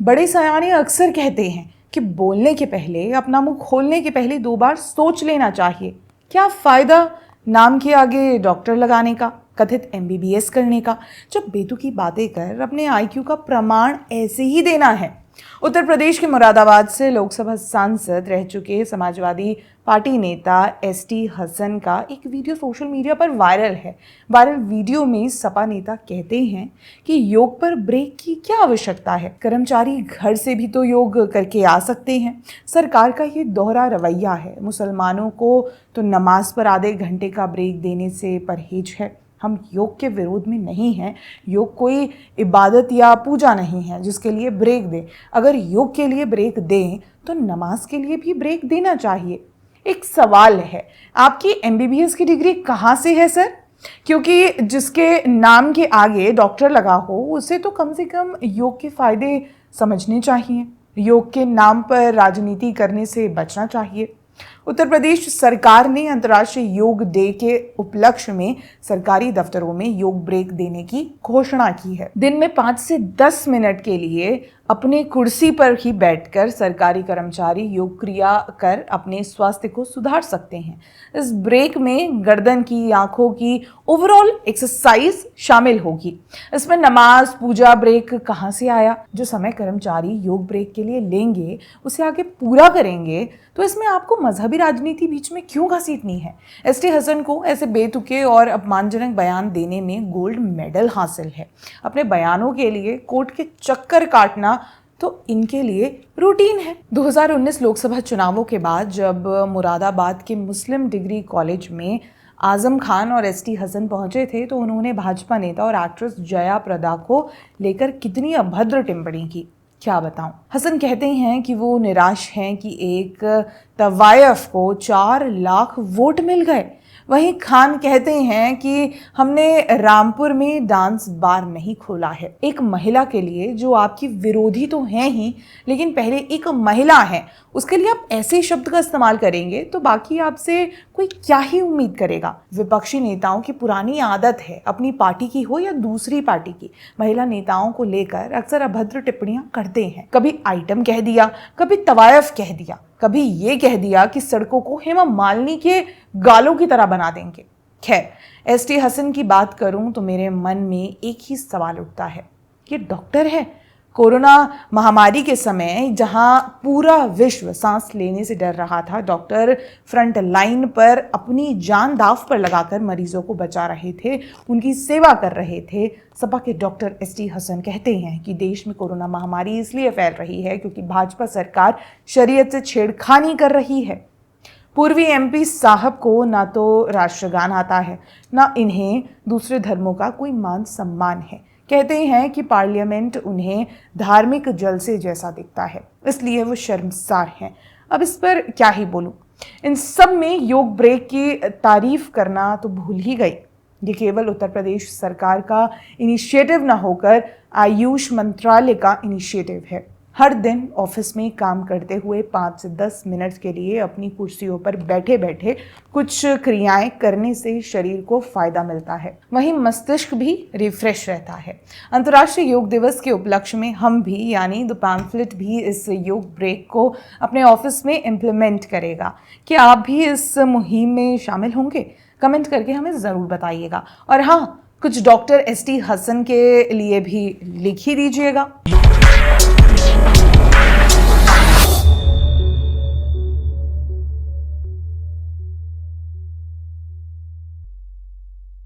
बड़े सयाने अक्सर कहते हैं कि बोलने के पहले, अपना मुंह खोलने के पहले 2 बार सोच लेना चाहिए। क्या फ़ायदा नाम के आगे डॉक्टर लगाने का, कथित MBBS करने का, जब बेतुकी बातें कर अपने IQ का प्रमाण ऐसे ही देना है। उत्तर प्रदेश के मुरादाबाद से लोकसभा सांसद रह चुके समाजवादी पार्टी नेता ST हसन का एक वीडियो सोशल मीडिया पर वायरल है। वायरल वीडियो में सपा नेता कहते हैं कि योग पर ब्रेक की क्या आवश्यकता है, कर्मचारी घर से भी तो योग करके आ सकते हैं। सरकार का ये दोहरा रवैया है। मुसलमानों को तो नमाज पर आधे घंटे का ब्रेक देने से परहेज है। हम योग के विरोध में नहीं हैं। योग कोई इबादत या पूजा नहीं है जिसके लिए ब्रेक दें। अगर योग के लिए ब्रेक दें तो नमाज के लिए भी ब्रेक देना चाहिए। एक सवाल है, आपकी MBBS की डिग्री कहाँ से है सर? क्योंकि जिसके नाम के आगे डॉक्टर लगा हो उसे तो कम से कम योग के फायदे समझने चाहिए। योग के नाम पर राजनीति करने से बचना चाहिए। उत्तर प्रदेश सरकार ने अंतर्राष्ट्रीय योग डे के उपलक्ष्य में सरकारी दफ्तरों में योग ब्रेक देने की घोषणा की है। दिन में 5 से 10 मिनट के लिए अपने कुर्सी पर ही बैठकर सरकारी कर्मचारी योग क्रिया कर अपने स्वास्थ्य को सुधार सकते हैं। इस ब्रेक में गर्दन की, आंखों की ओवरऑल एक्सरसाइज शामिल होगी। इसमें नमाज, पूजा ब्रेक कहाँ से आया? जो समय कर्मचारी योग ब्रेक के लिए लेंगे उसे आगे पूरा करेंगे, तो इसमें आपको मजहबी राजनीति बीच में क्यों घसीटनी है? ST हसन को ऐसे बेतुके और अपमानजनक बयान देने में गोल्ड मेडल हासिल है। अपने बयानों के लिए कोर्ट के चक्कर काटना तो इनके लिए रूटीन है। 2019 लोकसभा चुनावों के बाद जब मुरादाबाद के मुस्लिम डिग्री कॉलेज में आजम खान और ST हसन पहुंचे थे तो उन्होंने भाजपा नेता और एक्ट्रेस जया प्रदा को लेकर कितनी अभद्र टिप्पणी की, क्या बताऊं। हसन कहते हैं कि वो निराश हैं कि एक तवायफ को 4 लाख वोट मिल गए। वहीं खान कहते हैं कि हमने रामपुर में डांस बार नहीं खोला है। एक महिला के लिए, जो आपकी विरोधी तो हैं ही, लेकिन पहले एक महिला है, उसके लिए आप ऐसे शब्द का इस्तेमाल करेंगे तो बाकी आपसे कोई क्या ही उम्मीद करेगा। विपक्षी नेताओं की पुरानी आदत है, अपनी पार्टी की हो या दूसरी पार्टी की, महिला नेताओं को लेकर अक्सर अभद्र टिप्पणियां करते हैं। कभी आइटम कह दिया, कभी तवायफ कह दिया, कभी ये कह दिया कि सड़कों को हेमा मालिनी के गालों की तरह बना देंगे। खैर, ST हसन की बात करूं तो मेरे मन में एक ही सवाल उठता है, ये डॉक्टर है। कोरोना महामारी के समय जहां पूरा विश्व सांस लेने से डर रहा था, डॉक्टर फ्रंट लाइन पर अपनी जान दांव पर लगाकर मरीजों को बचा रहे थे, उनकी सेवा कर रहे थे। सपा के डॉक्टर ST हसन कहते हैं कि देश में कोरोना महामारी इसलिए फैल रही है क्योंकि भाजपा सरकार शरीयत से छेड़खानी कर रही है। पूर्वी MP साहब को ना तो राष्ट्रगान आता है, ना इन्हें दूसरे धर्मों का कोई मान सम्मान है। कहते हैं कि पार्लियामेंट उन्हें धार्मिक जलसे जैसा दिखता है, इसलिए वो शर्मसार हैं। अब इस पर क्या ही बोलूं। इन सब में योग ब्रेक की तारीफ करना तो भूल ही गई। ये केवल उत्तर प्रदेश सरकार का इनिशिएटिव ना होकर आयुष मंत्रालय का इनिशिएटिव है। हर दिन ऑफिस में काम करते हुए 5 से 10 मिनट के लिए अपनी कुर्सियों पर बैठे बैठे कुछ क्रियाएं करने से शरीर को फायदा मिलता है, वहीं मस्तिष्क भी रिफ्रेश रहता है। अंतर्राष्ट्रीय योग दिवस के उपलक्ष्य में हम भी, यानी द पैम्फलेट भी, इस योग ब्रेक को अपने ऑफिस में इम्प्लीमेंट करेगा। क्या आप भी इस मुहिम में शामिल होंगे? कमेंट करके हमें ज़रूर बताइएगा। और हाँ, कुछ डॉक्टर ST हसन के लिए भी लिख ही दीजिएगा।